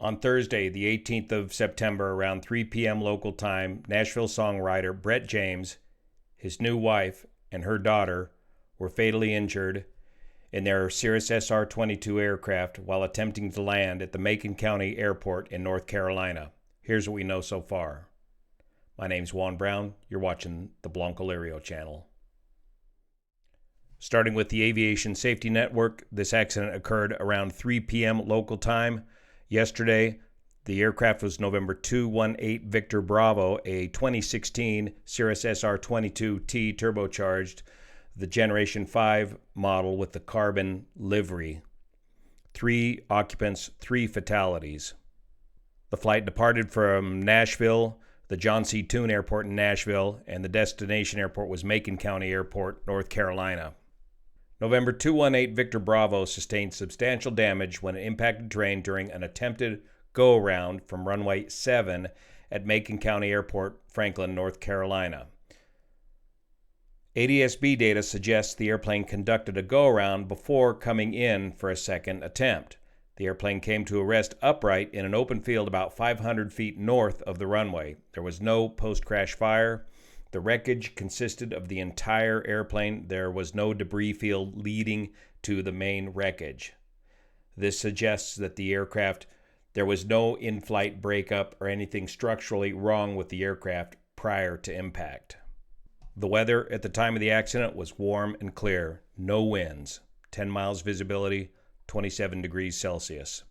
On Thursday, the 18th of September, around 3 p.m. local time, Nashville songwriter Brett James, his new wife, and her daughter were fatally injured in their Cirrus SR-22 aircraft while attempting to land at the Macon County Airport in North Carolina. Here's what we know so far. My name's Juan Brown. You're watching the BLANCOLIRIO channel. Starting with the Aviation Safety Network, this accident occurred around 3 p.m. local time. Yesterday, the aircraft was November 218 Victor Bravo, a 2016 Cirrus SR-22T turbocharged, the Generation 5 model with the carbon livery. 3 occupants, 3 fatalities. The flight departed from Nashville, the John C. Toon Airport in Nashville, and the destination airport was Macon County Airport, North Carolina. November 218 Victor Bravo sustained substantial damage when it impacted terrain during an attempted go-around from runway 7 at Macon County Airport, Franklin, North Carolina. ADS-B data suggests the airplane conducted a go-around before coming in for a second attempt. The airplane came to a rest upright in an open field about 500 feet north of the runway. There was no post-crash fire. The wreckage consisted of the entire airplane. There was no debris field leading to the main wreckage. This suggests that there was no in-flight breakup or anything structurally wrong with the aircraft prior to impact. The weather at the time of the accident was warm and clear, no winds, 10 miles visibility, 27 degrees Celsius.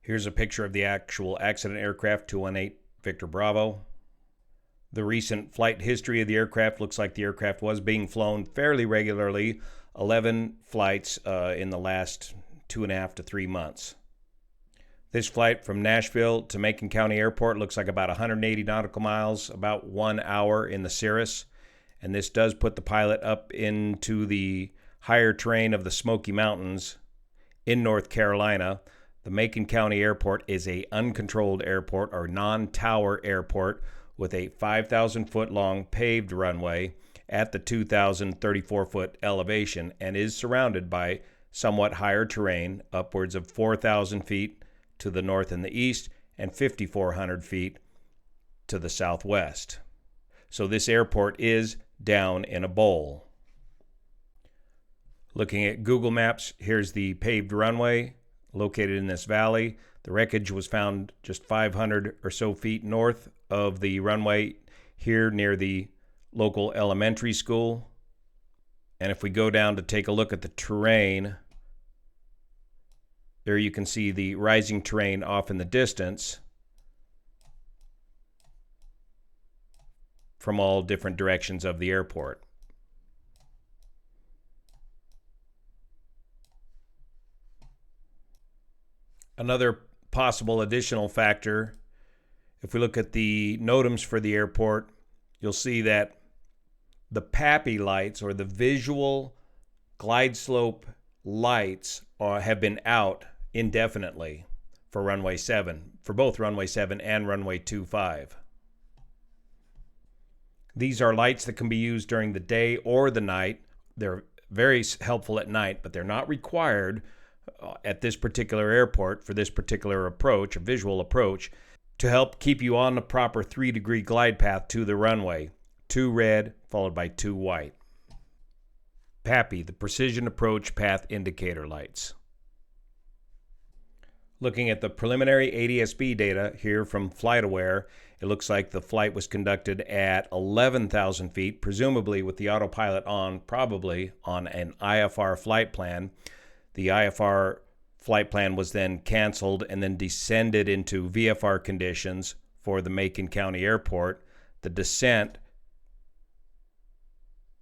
Here's a picture of the actual accident aircraft, 218 Victor Bravo. The recent flight history of the aircraft looks like the aircraft was being flown fairly regularly, 11 flights in the last 2.5 to 3 months. This flight from Nashville to Macon County Airport looks like about 180 nautical miles, about 1 hour in the Cirrus, and this does put the pilot up into the higher terrain of the Smoky Mountains in North Carolina. The Macon County Airport is an uncontrolled airport or non-tower airport with a 5,000-foot long paved runway at the 2,034-foot elevation and is surrounded by somewhat higher terrain, upwards of 4,000 feet to the north and the east and 5,400 feet to the southwest. So this airport is down in a bowl. Looking at Google Maps, here's the paved runway located in this valley. The wreckage was found just 500 or so feet north of the runway here near the local elementary school. And if we go down to take a look at the terrain, there you can see the rising terrain off in the distance from all different directions of the airport. Another possible additional factor, if we look at the NOTAMs for the airport, you'll see that the PAPI lights, or the visual glide slope lights, have been out indefinitely for runway 7, for both runway 7 and runway 25. These are lights that can be used during the day or the night. They're very helpful at night, but they're not required at this particular airport for this particular approach, a visual approach, to help keep you on the proper 3-degree glide path to the runway. 2 red followed by 2 white. PAPI, the Precision Approach Path Indicator lights. Looking at the preliminary ADS-B data here from FlightAware, it looks like the flight was conducted at 11,000 feet, presumably with the autopilot on, probably on an IFR flight plan. The IFR flight plan was then canceled and then descended into VFR conditions for the Macon County Airport. The descent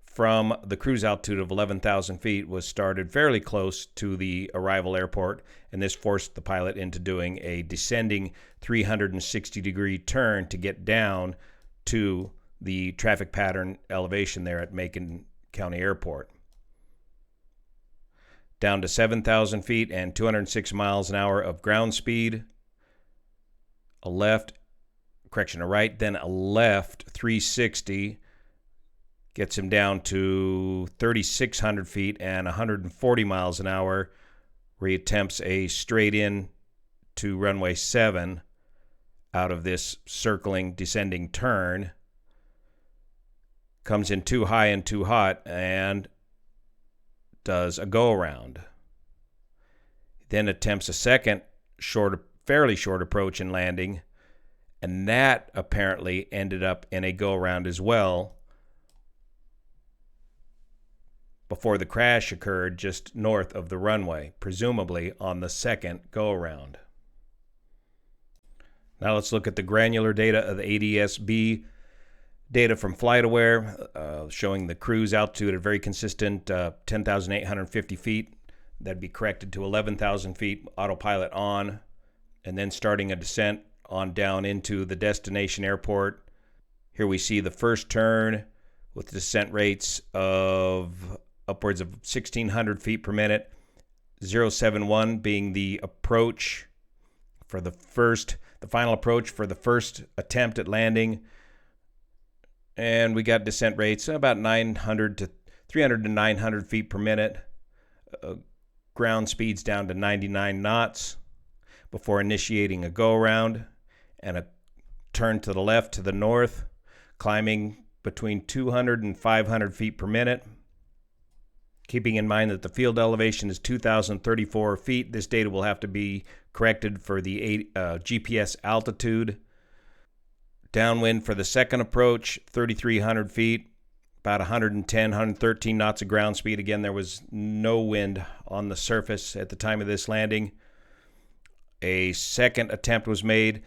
from the cruise altitude of 11,000 feet was started fairly close to the arrival airport, and this forced the pilot into doing a descending 360-degree turn to get down to the traffic pattern elevation there at Macon County Airport. Down to 7,000 feet and 206 miles an hour of ground speed. A right, then a left 360 gets him down to 3,600 feet and 140 miles an hour, where he attempts a straight in to runway 7 out of this circling descending turn. Comes in too high and too hot and does a go-around. Then attempts a second fairly short approach and landing, and that apparently ended up in a go-around as well before the crash occurred just north of the runway, presumably on the second go-around. Now let's look at the granular data of the ADS-B data from FlightAware, showing the cruise altitude at a very consistent 10,850 feet. That'd be corrected to 11,000 feet, autopilot on, and then starting a descent on down into the destination airport. Here we see the first turn with descent rates of upwards of 1,600 feet per minute, 071 being the approach for the final approach for the first attempt at landing. And we got descent rates about 300 to 900 feet per minute. Ground speeds down to 99 knots before initiating a go-around and a turn to the left to the north, climbing between 200 and 500 feet per minute. Keeping in mind that the field elevation is 2,034 feet, this data will have to be corrected for the GPS altitude. Downwind for the second approach, 3,300 feet, about 110, 113 knots of ground speed. Again, there was no wind on the surface at the time of this landing. A second attempt was made.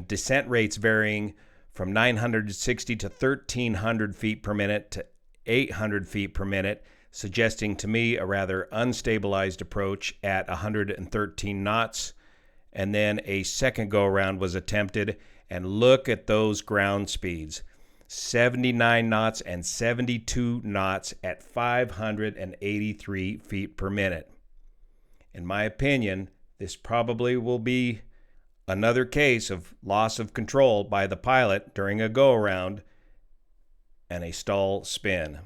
Descent rates varying from 960 to 1,300 feet per minute to 800 feet per minute, suggesting to me a rather unstabilized approach at 113 knots. And then a second go-around was attempted, and look at those ground speeds. 79 knots and 72 knots at 583 feet per minute. In my opinion, this probably will be another case of loss of control by the pilot during a go-around and a stall spin.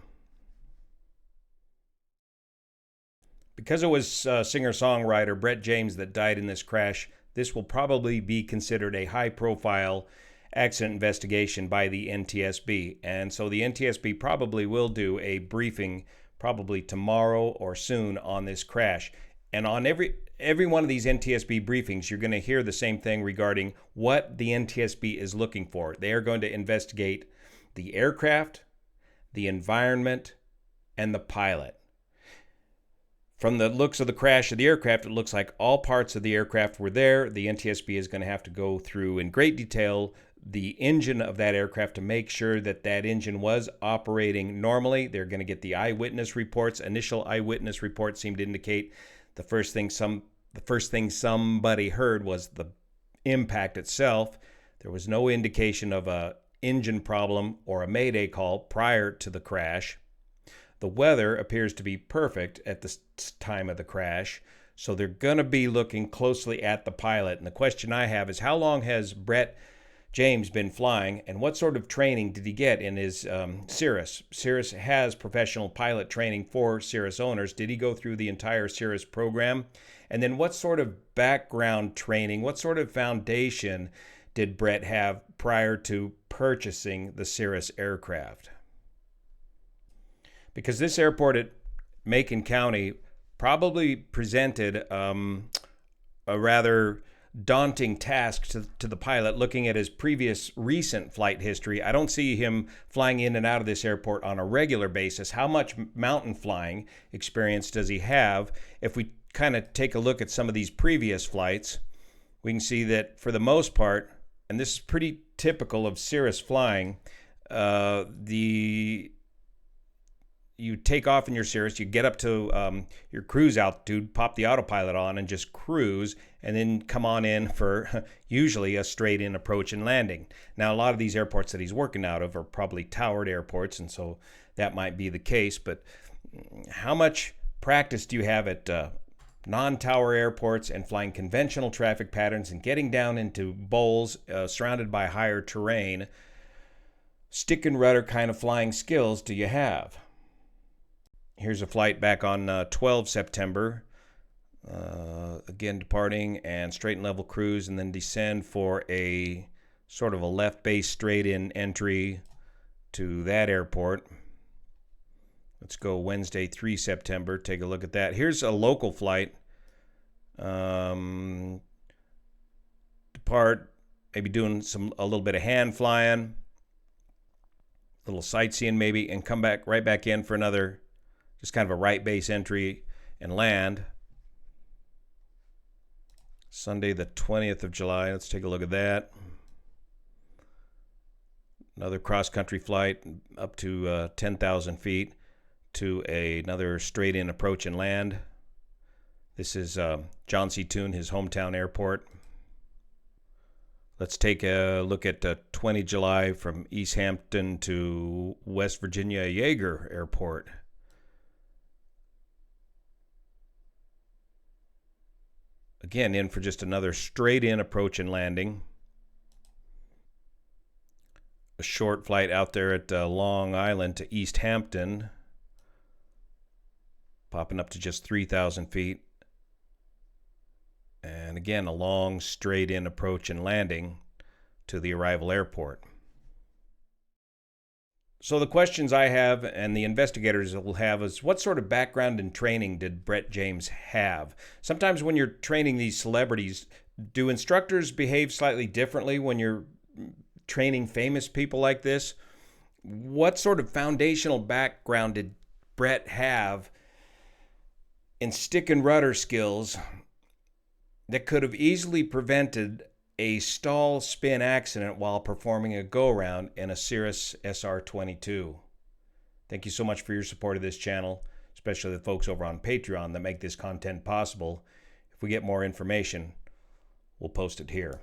Because it was singer-songwriter Brett James that died in this crash, this will probably be considered a high-profile accident investigation by the NTSB. And so the NTSB probably will do a briefing probably tomorrow or soon on this crash. And on every one of these NTSB briefings, you're going to hear the same thing regarding what the NTSB is looking for. They are going to investigate the aircraft, the environment, and the pilot. From the looks of the crash of the aircraft, it looks like all parts of the aircraft were there. The NTSB is going to have to go through in great detail the engine of that aircraft to make sure that that engine was operating normally. They're going to get the eyewitness reports. Initial eyewitness reports seem to indicate the first thing somebody heard was the impact itself. There was no indication of a engine problem or a mayday call prior to the crash. The weather appears to be perfect at the time of the crash, so they're going to be looking closely at the pilot. And the question I have is, how long has Brett James been flying, and what sort of training did he get in his Cirrus? Cirrus has professional pilot training for Cirrus owners. Did he go through the entire Cirrus program? And then what sort of background training, what sort of foundation did Brett have prior to purchasing the Cirrus aircraft? Because this airport at Macon County probably presented a rather daunting task to the pilot. Looking at his recent flight history, I don't see him flying in and out of this airport on a regular basis. How much mountain flying experience does he have? If we kind of take a look at some of these previous flights, we can see that for the most part, and this is pretty typical of Cirrus flying, you take off in your Cirrus, you get up to your cruise altitude, pop the autopilot on, and just cruise, and then come on in for usually a straight-in approach and landing. Now, a lot of these airports that he's working out of are probably towered airports, and so that might be the case. But how much practice do you have at non-tower airports and flying conventional traffic patterns and getting down into bowls surrounded by higher terrain? Stick and rudder kind of flying skills do you have? Here's a flight back on 12 September. Again, departing and straight and level cruise, and then descend for a sort of a left base straight in entry to that airport. Let's go Wednesday, 3 September. Take a look at that. Here's a local flight. Depart, maybe doing a little bit of hand flying, a little sightseeing maybe, and come back right back in for another, just kind of a right base entry and land. Sunday, the 20th of July. Let's take a look at that. Another cross-country flight up to 10,000 feet to another straight-in approach and land. This is John C. Toon, his hometown airport. Let's take a look at 20 July from East Hampton to West Virginia Yeager Airport. Again, in for just another straight-in approach and landing. A short flight out there at Long Island to East Hampton, popping up to just 3,000 feet. And again, a long straight-in approach and landing to the arrival airport. So the questions I have and the investigators will have is, what sort of background and training did Brett James have? Sometimes when you're training these celebrities, do instructors behave slightly differently when you're training famous people like this? What sort of foundational background did Brett have in stick and rudder skills that could have easily prevented a stall spin accident while performing a go-around in a Cirrus SR-22? Thank you so much for your support of this channel, especially the folks over on Patreon that make this content possible. If we get more information, we'll post it here.